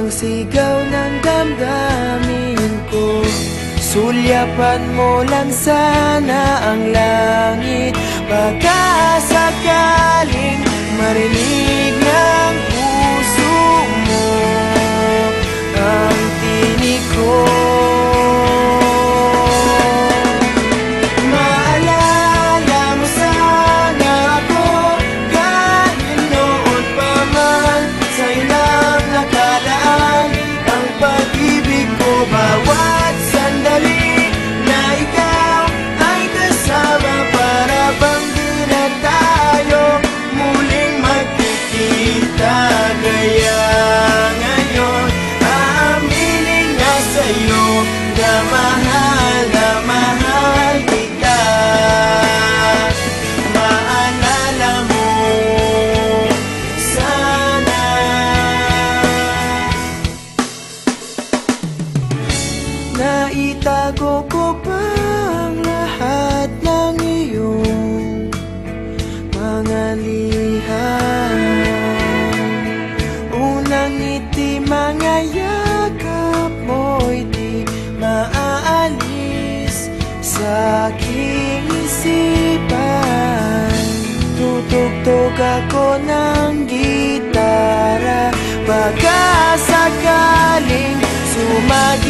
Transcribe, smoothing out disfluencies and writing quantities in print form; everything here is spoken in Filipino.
ang sigaw ng damdamin ko. Sulyapan mo lang sana ang langit, baka sakaling marinig ng puso mo ang tinig ko. Maalala mo sana ako kahit noon pa man sa ilang nakalaan. Ang pag-ibig ko bawat sandali na ikaw ay kasama, para bang di na tayo muling magkikita. Kaya ngayon aaminin na sa'yo na mahal kita. Maalala mo sana. Naitago ko pa ang lahat ng iyong mga liham. Unang ngiti, mga yakap mo'y di maaalis sa aking isipan. Tutugtog ako ng gitara, baka sakaling sumagi